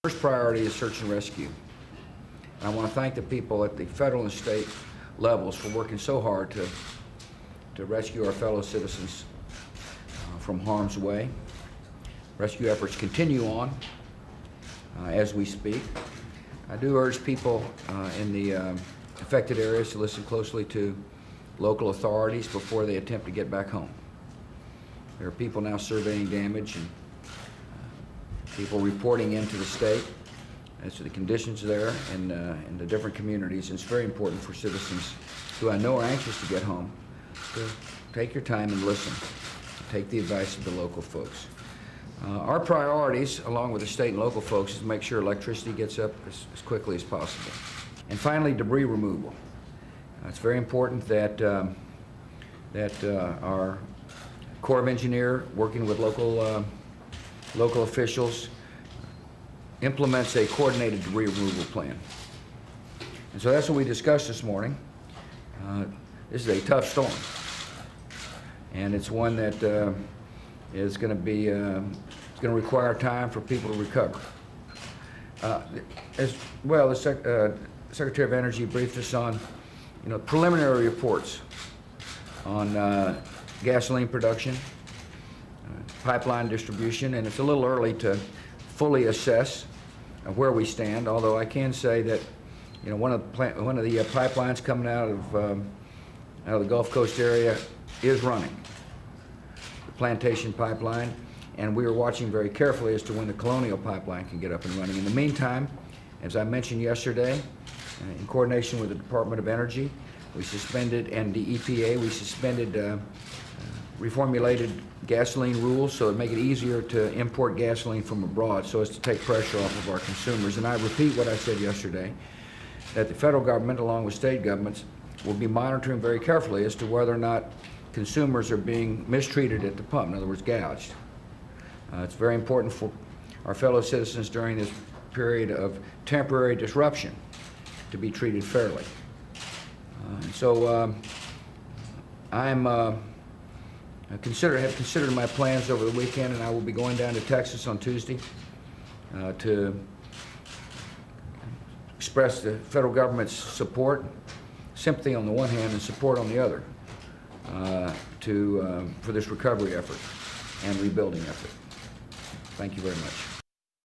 First priority is search and rescue. I want to thank the people at the federal and state levels for working so hard to rescue our fellow citizens from harm's way. Rescue efforts continue on as we speak. I do urge people in the affected areas to listen closely to local authorities before they attempt to get back home. There are people now surveying damage and people reporting into the state as to the conditions there in the different communities. And it's very important for citizens who I know are anxious to get home to take your time and listen, take the advice of the local folks. Our priorities, along with the state and local folks, is to make sure electricity gets up as quickly as possible. And finally, debris removal. It's very important that our Corps of Engineers, working with local officials, implements a coordinated debris removal plan. And so that's what we discussed this morning. This is a tough storm, and it's one that is going to be it's going to require time for people to recover. As well, the Secretary of Energy briefed us on, preliminary reports on gasoline production, pipeline distribution, and it's a little early to fully assess where we stand. Although I can say that, one of the pipelines coming out of the Gulf Coast area is running, the Plantation Pipeline, and we are watching very carefully as to when the Colonial Pipeline can get up and running. In the meantime, as I mentioned yesterday, in coordination with the Department of Energy, we suspended, and the EPA, we suspended reformulated gasoline rules so it'd make it easier to import gasoline from abroad so as to take pressure off of our consumers. And I repeat what I said yesterday, that the federal government, along with state governments, will be monitoring very carefully as to whether or not consumers are being mistreated at the pump, in other words, gouged. It's very important for our fellow citizens during this period of temporary disruption to be treated fairly. Have considered my plans over the weekend, and I will be going down to Texas on Tuesday to express the federal government's support, sympathy on the one hand and support on the other, for this recovery effort and rebuilding effort. Thank you very much.